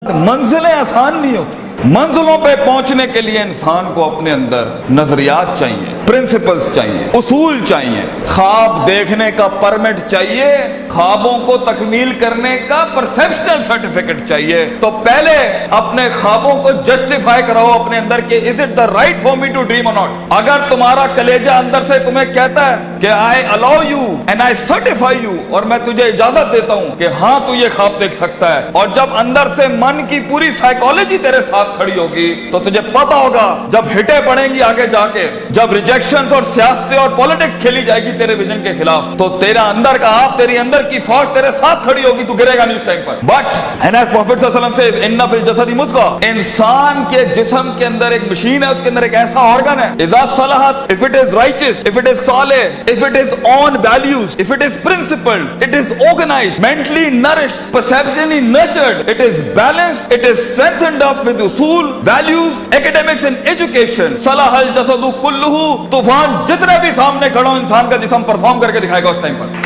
منزلیں آسان نہیں ہوتی. منزلوں پہ پہنچنے کے لیے انسان کو اپنے اندر نظریات چاہیے, پرنسپلز چاہیے, اصول چاہیے, خواب دیکھنے کا پرمٹ چاہیے, خوابوں کو تکمیل کرنے کا پرسپشنل سرٹیفکیٹ چاہیے. تو پہلے اپنے خوابوں کو جسٹیفائی کراؤ اپنے اندر کہ is it the right for me to dream or not. اگر تمہارا کلیجہ اندر سے تمہیں کہتا ہے کہ I allow you and I certify you, اور میں تجھے اجازت دیتا ہوں کہ ہاں تو یہ خواب دیکھ سکتا ہے, اور جب اندر سے من کی پوری سائیکالوجی تیرے ساتھ کھڑی ہوگی تو تجھے پتا ہوگا جب ہٹیں پڑیں گی آگے جا کے, جب ریجیکشنز اور سیاستیں اور پولیٹکس کھیلی جائے گی تیرے ویژن کے خلاف, تو تیرا اندر کا آپ, تیری اندر کی فوج تیرے ساتھ کھڑی ہوگی, تو گرے گا نہیں اس ٹائم پر. بٹ اینڈ ایز پروفیٹ صلی اللہ علیہ وسلم سے ان فی الجسد مضغۃ, انسان کے جسم کے اندر ایک مشین ہے, اس کے اندر ایک ایسا آرگن ہے, اذا صلحت, if it is righteous, if it is Saleh, if it is on values, if it is principled, it is organized, mentally nourished, perceptually nurtured, it is balanced, it is strengthened up with usul, values, academics and education, صلح الجسد کلہ. طوفان جتنے بھی سامنے کھڑا ہو, انسان کا جسم perform کر کے دکھائے گا اس ٹائم پر.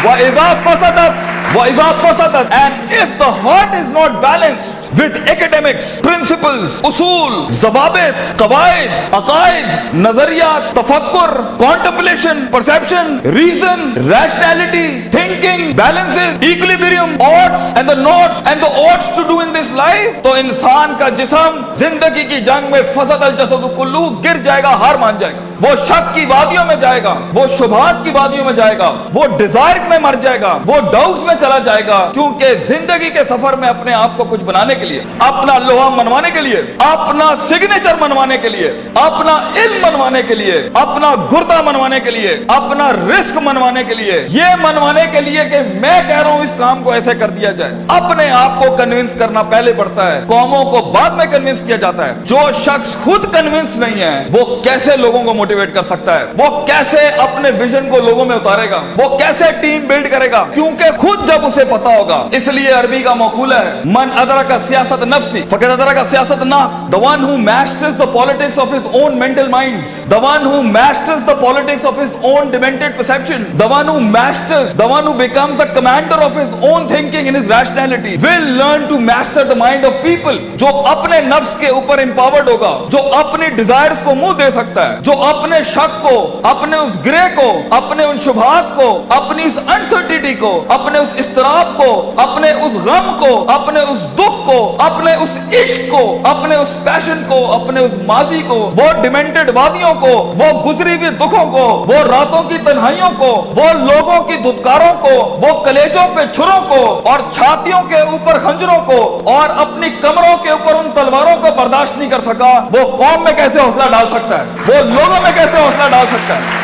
وَإِذَا فَسَدَتْ وَإِذَا فَسَدَتْ, and if the heart is not balanced with academics, principles, اصول, ضوابط, قواعد, عقائد, نظریات, تفکر, contemplation, perception, reason, rationality, thinking, balances, equilibrium, odds and the nots and the odds to do in this life, تو انسان کا جسم زندگی کی جنگ میں فسد الجسد کلہ, گر جائے گا, ہار مان جائے گا, وہ شک کی وادیوں میں جائے گا, وہ شبہات کی وادیوں میں جائے گا, وہ ڈیزائر میں مر جائے گا, وہ ڈاؤٹس میں چلا جائے گا. کیونکہ زندگی کے سفر میں اپنے آپ کو کچھ بنانے کے لیے, اپنا لوہا منوانے کے لیے, اپنا سگنیچر منوانے کے لیے, اپنا علم منوانے کے لیے, اپنا گردہ منوانے کے لیے, اپنا رزق منوانے کے لیے, یہ منوانے کے لیے کہ میں کہہ رہا ہوں اس کام کو ایسے کر دیا جائے, اپنے آپ کو کنونس کرنا پہلے پڑتا ہے, قوموں کو بعد میں کنونس کیا جاتا ہے. جو شخص خود کنونس نہیں ہے وہ کیسے لوگوں کو موٹیویٹ کر سکتا ہے, وہ کیسے اپنے ویژن کو لوگوں میں اتارے گا, وہ کیسے ٹیم بلڈ کرے گا, کیونکہ خود جب اسے پتا ہوگا. اس لیے عربی کا مقولہ ہے, من ادرک سیاست نفسی فقد ادرک سیاست الناس. The one who masters the politics of his own mental minds, the one who masters the politics of his own demented perception, the one who masters, the one who becomes the commander of his own thinking in his rationality, will learn to master the mind of people. جو اپنے نفس کے اوپر empowered ہوگا, جو اپنی desires کو منہ دے سکتا ہے, جو اپنے شک کو, اپنے اس گرے کو, اپنے ان شبہات کو, اپنی اس انسرٹینٹی کو, اپنے اس اضطراب کو, اپنے اس غم کو, اپنے اس دکھ کو, اپنے اس عشق کو, اپنے اس پیشن کو, اپنے اس ماضی کو, وہ ڈیمنٹڈ وادیوں کو, وہ گزری ہوئی دکھوں کو, وہ راتوں کی تنہائیوں کو, وہ لوگوں کی دھتکاروں کو, وہ کلیجوں پہ چھروں کو اور چھاتیوں کے اوپر خنجروں کو اور اپنی کمروں کے اوپر ان تلواروں کو برداشت نہیں کر سکا, وہ قوم میں کیسے حوصلہ ڈال سکتا ہے, وہ لوگوں میں کیسے حوصلہ ڈال سکتا ہے.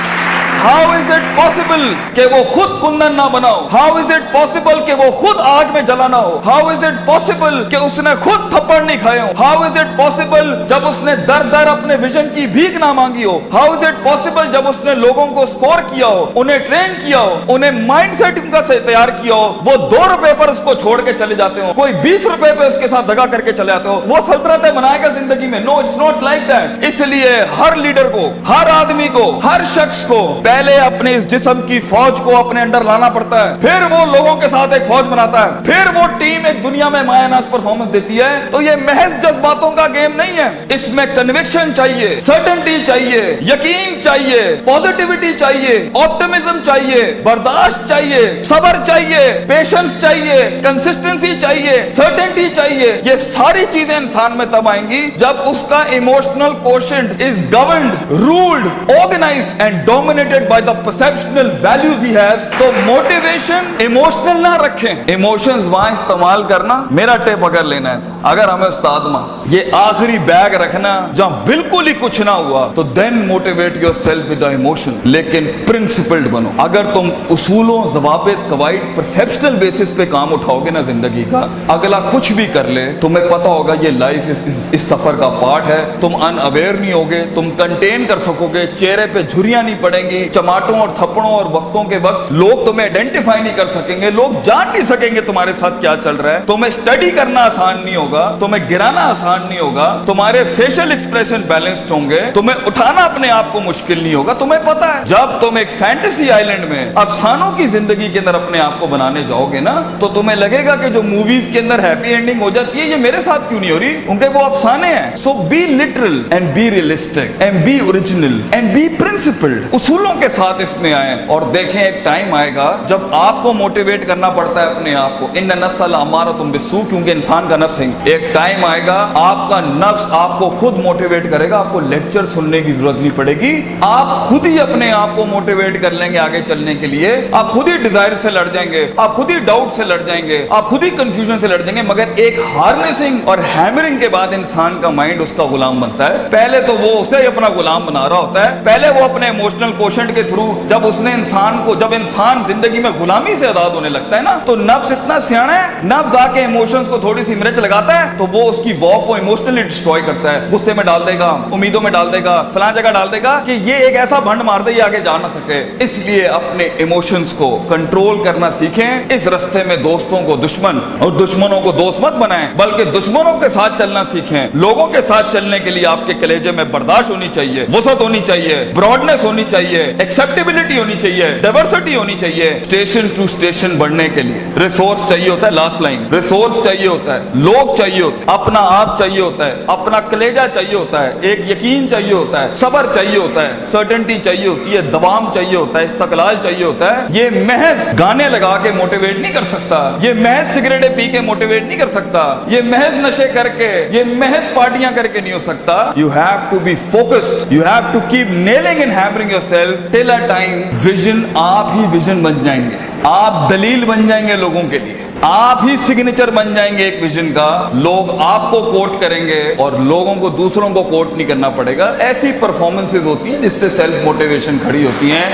How is it possible کہ وہ خود کندن نہ بناؤ, How is it possible کہ وہ خود آگ میں جلانا ہو, How is it possible کہ اس نے خود تھپڑ نہیں کھائے ہو, How is it possible جب اس نے در در اپنے ویژن کی بھیک نہ مانگی ہو, How is it possible جب اس نے لوگوں کو سکور کیا ہو, انہیں ٹرین کیا ہو, انہیں مائنڈ سیٹ ان کا تیار کیا ہو, وہ 2 روپے پر اس کو چھوڑ کے چلے جاتے ہو, کوئی 20 روپے پہ اس کے ساتھ دگا کر کے چلے جاتے ہو, وہ سلطنتیں بنائے گا زندگی میں. No, it's not like that. اس لیے ہر لیڈر کو, ہر آدمی کو, ہر شخص کو پہلے اپنے اس جسم کی فوج کو اپنے اندر لانا پڑتا ہے, پھر وہ لوگوں کے ساتھ ایک فوج بناتا ہے, پھر وہ ٹیم ایک دنیا میں مایہ ناز پرفارمنس دیتی ہے. تو یہ محض جذباتوں کا گیم نہیں ہے, اس میں کنوکشن چاہیے, سرٹنٹی چاہیے, یقین چاہیے, پوزیٹیوٹی چاہیے, آپٹمزم چاہیے, برداشت چاہیے, صبر چاہیے, پیشنس چاہیے, کنسسٹنسی چاہیے, سرٹنٹی چاہیے. یہ ساری چیزیں انسان میں تب آئیں گی جب اس کا emotional quotient is governed, ruled, organised and dominated by the perceptual values he has. تو موٹیویشن ایموشنل نہ رکھیں, ایموشنز وہاں استعمال کرنا. میرا ٹیپ اگر لینا ہے, اگر ہمیں استاد ماں یہ آخری بیگ رکھنا جہاں بالکل ہی کچھ نہ ہوا, تو then motivate yourself with the emotion, لیکن principled بنو. اگر تم اصولوں, ضوابط, قواعد, perceptual basis پہ کام اٹھاؤ گے نا زندگی کا, اگلا کچھ بھی کر لے تمہیں پتا ہوگا یہ لائف اس سفر کا پارٹ ہے. تم ان اویئر نہیں ہوگے, تم کنٹین کر سکو گے, چہرے پہ جھریاں نہیں پڑیں گی, चमाटों और थप्पड़ों और वक्तों के वक्त लोग तुम्हें आइडेंटिफाई नहीं कर सकेंगे, लोग जान नहीं सकेंगे तुम्हारे साथ क्या चल रहा है, तुम्हें स्टडी करना आसान नहीं होगा, तुम्हें गिराना आसान नहीं होगा, तुम्हारे फेशियल एक्सप्रेशन बैलेंस्ड होंगे, तुम्हें उठाना अपने आप को मुश्किल नहीं होगा। तुम्हें पता है जब तुम एक फैंटेसी आइलैंड में अफसानों की जिंदगी के अंदर अपने आप को बनाने जाओगे ना, तो तुम्हें लगेगा कि जो मूवीज के अंदर हैप्पी एंडिंग हो जाती है, ये मेरे साथ क्यों नहीं हो रही, उनके वो अफसाने हैं। So be literal and be realistic and be original and be principled. उसूलों के साथ इसमें आए और देखें एक टाइम आएगा जब आपको मोटिवेट करना पड़ता है अपने आप को। इन्न नफ्सल अम्मारतुम बिस्सू, क्योंकि इंसान का नफ्स है। एक टाइम आएगा आपका नफ्स आपको खुद मोटिवेट करेगा, आपको लेक्चर सुनने की जरूरत नहीं पड़ेगी, आप खुद ही अपने आप को मोटिवेट कर लेंगे आगे चलने के लिए। आप खुद ही डिजायर से लड़ जाएंगे, आप खुद ही डाउट से लड़ जाएंगे, आप खुद ही कंफ्यूजन से लड़ जाएंगे। मगर एक हार्नेसिंग और हैमरिंग के बाद इंसान का माइंड उसका गुलाम बनता है। पहले तो वो उसे ही अपना गुलाम बना रहा होता है, पहले वो अपने इमोशनल कोशेंट के थ्रू जब उसने इंसान को, जब इंसान जिंदगी में गुलामी से आजाद होने लगता है ना, तो नफ्स इतना सियाना है, नफ्स आके इमोशंस को थोड़ी सी मिर्च लगाता है तो वो उसकी वॉक को इमोशनली डिस्ट्रॉय करता है, गुस्से में डाल देगा, उम्मीदों में डाल देगा, फलां जगह डाल देगा कि ये एक ऐसा भंड मार दे ये आगे जा ना सके। इसलिए अपने इमोशंस को कंट्रोल करना सीखें। इस रास्ते में दोस्तों को दुश्मन और दुश्मनों को दोस्त मत बनाएं, बल्कि दुश्मनों के साथ चलना सीखें। लोगों के साथ चलने के लिए आपके कलेजे में बर्दाश्त होनी चाहिए, वसत होनी चाहिए, ब्रॉडनेस होनी चाहिए, एक्सेप्टेबिलिटी होनी चाहिए, डाइवर्सिटी होनी चाहिए। स्टेशन टू स्टेशन बढ़ने के लिए रिसोर्स चाहिए होता है, लास्ट लाइन, रिसोर्स चाहिए होता है, लोग चाहिए होते हैं, अपना आप चाहिए होता है, अपना कलेजा चाहिए होता है, एक यकीन चाहिए होता है, सब्र चाहिए होता है, सर्टेनिटी चाहिए होती है, दवाम चाहिए होता है, इस्तकलाल चाहिए होता है। ये महज गाने लगा के मोटिवेट नहीं कर सकता, ये महज सिगरेटें पी के मोटिवेट नहीं कर सकता, ये महज नशे करके, ये महज पार्टियां करके नहीं हो सकता। You have to be focused, you have to keep nailing and hammering yourself till a time vision, आप ही विजन बन जाएंगे, आप दलील बन जाएंगे लोगों के लिए, आप ही सिग्नेचर बन जाएंगे एक विजन का। लोग आपको कोट करेंगे और लोगों को दूसरों को कोट नहीं करना पड़ेगा। ऐसी परफॉर्मेंसेज होती हैं जिससे सेल्फ मोटिवेशन खड़ी होती हैं।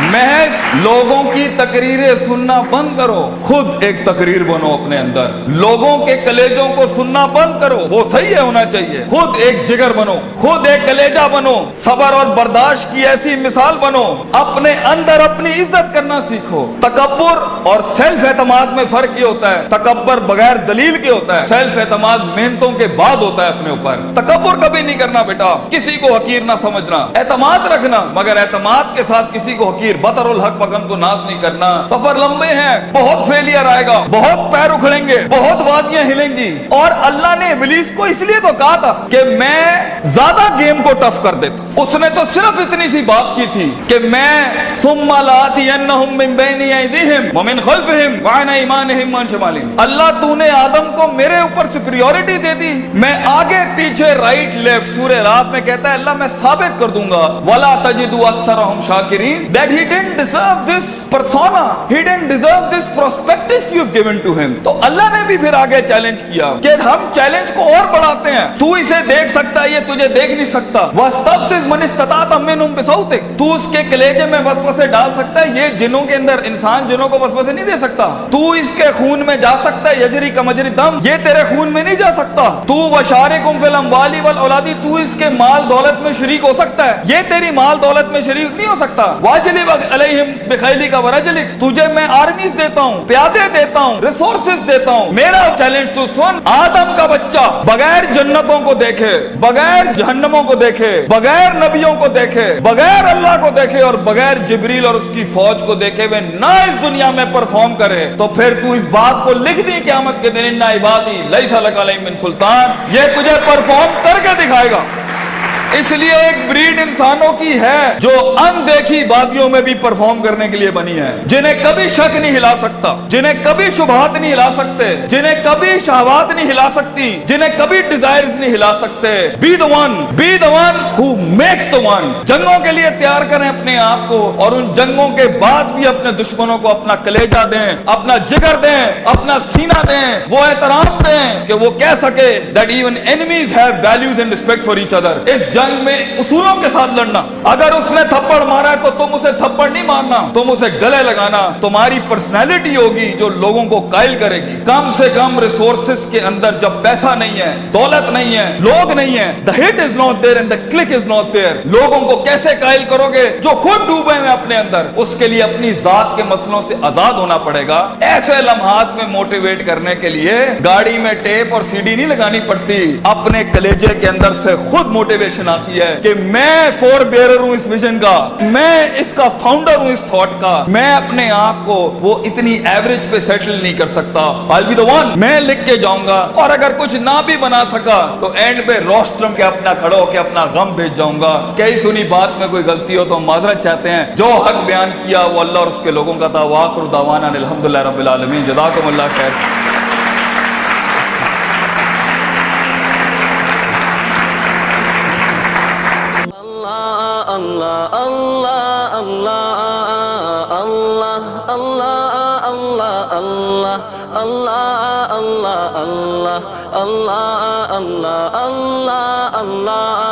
महज लोगों की तकरीरें सुनना बंद करो, खुद एक तकरीर बनो अपने अंदर। लोगों के कलेजों को सुनना बंद करो, वो सही है होना चाहिए। खुद एक जिगर बनो, खुद एक कलेजा बनो, सब्र और बर्दाश्त की ऐसी मिसाल बनो। अपने अंदर अपनी इज्जत करना सीखो। तकब्बुर और सेल्फ एतमाद में फर्क ये होता है, तकब्बुर बगैर दलील के होता है, सेल्फ एतमाद मेहनतों के बाद होता है अपने ऊपर। तकब्बुर कभी नहीं करना बेटा, किसी को हकीर ना समझना, एतमाद रखना, मगर एतमाद के साथ किसी को बतरुल हक पगम को नाश नहीं करना। सफर लंबे हैं, बहुत फेलियर आएगा, बहुत पैर उखड़ेंगे, बहुत वादियां हिलेंगी। और अल्लाह ने इब्लीस को इसलिए तो कहा था कि मैं ज्यादा गेम को टफ कर देता। उसने तो सिर्फ इतनी सी बात की थी कि मैं सुम्मा लातियन्नहुम मिन बैनि अयदीहिम व मिन खल्फिहिम व अन अयमानिहिम व अन शमालिहिम। अल्लाह तूने आदम को मेरे ऊपर सुपीरियॉरिटी दे दी, मैं आगे पीछे राइट लेफ्ट। सूरह रात में कहता है अल्लाह मैं साबित कर दूंगा, वला तजिदु अक्सरहुम शाकिरीन, that he didn't deserve this persona, he didn't deserve this prospectus you've given to him। तो अल्लाह ने भी फिर आगे चैलेंज किया कि हम चैलेंज को और बढ़ाते हैं, तू इसे देख सकता है, ये तुझे देख नहीं सकता। वस्तफ़िज़ मन इस्तताअत मिनहुम बिसौतिक, तू उसके कलेजे में वसवसे डाल सकता है, ये जिनों के अंदर, इंसान जिनों को वसवसे नहीं दे सकता। तू इसके खून में जा सकता है, यजरी का मजरी दम, ये तेरे खून में नहीं जा सकता। तू वशारिकुम फिल अम्वाली वल औलादी, तू इसके माल दौलत में शरीक हो सकता है, ये तेरी माल दौलत में शरीक नहीं हो सकता। वाजिलिब अलैहिम बिखैलिका व रजलिक, तुझे मैं आर्मीज देता हूँ, प्यादे देता हूँ, रिसोर्सेज देता हूँ। मेरा चैलेंज तू सुन, आदम का बच्चा बगैर जन्नतों को देखे, बगैर जहन्नमों को देखे, बगैर नबियों को देखे, बगैर अल्लाह को देखे और बगैर जिब्रील और उसकी फौज को देखे हुए ना इस दुनिया में परफॉर्म करे, तो फिर तू इस बात को लिख दी क़यामत के दिन, इन्ना इबादी लैसा लक अलैहिम मिन सुल्तान, ये तुझे परफॉर्म करके दिखाएगा। इसलिए एक ब्रीड इंसानों की है जो अनदेखी वादियों में भी परफॉर्म करने के लिए बनी है, जिन्हें कभी शक नहीं हिला सकता, जिन्हें कभी शुबहात नहीं हिला सकते, जिन्हें कभी शहवात नहीं हिला सकती, जिन्हें कभी डिजायर्स नहीं हिला सकते। Be the one who makes the one. जंगों के लिए तैयार करें अपने आप को, और उन जंगों के बाद भी अपने दुश्मनों को अपना कलेजा दें, अपना जिगर दें, अपना सीना दें, वो एहतराम दें कि वो कह सके that even enemies have values and respect for each other. इस जंग में उसूलों के साथ लड़ना। अगर उसने थप्पड़ मारा है तो तुम उसे थप्पड़ नहीं मारना, तुम उसे गले लगाना। तुम्हारी पर्सनैलिटी होगी जो लोगों को कायल करेगी। कम से कम रिसोर्सेस के अंदर जब पैसा नहीं है, दौलत नहीं है, लोग नहीं है, the hit is not there and the click is not there, लोगों को कैसे कायल करोगे जो खुद डूबे हैं अपने अंदर? उसके लिए अपनी जात के मसलों से आजाद होना पड़ेगा। ऐसे लम्हात में मोटिवेट करने के लिए गाड़ी में टेप और सीडी नहीं लगानी पड़ती, अपने कलेजे के अंदर से खुद मोटिवेशन आती है कि मैं फोर बेयरर हूं इस विजन का, मैं इसका फाउंडर हूं इस थॉट का। मैं अपने आप को वो इतनी एवरेज पे सेटल नहीं कर सकता, I'll be the one, मैं लिख के जाऊंगा। और अगर कुछ ना भी बना सका तो एंड पे रोस्ट्रम के अपना खड़ा होकर अपना गम भेज जाऊंगा। कई सुनी बात में कोई गलती हो तो माजरत चाहते हैं, जो हक बयान किया वो अल्लाह और उसके लोगों का था। वाखिर दावाना अल्हम्दुलिल्लाह रब्बिल आलमीन, जज़ाकुमुल्लाह खैर। Allah Allah Allah Allah Allah Allah Allah Allah Allah Allah Allah Allah Allah Allah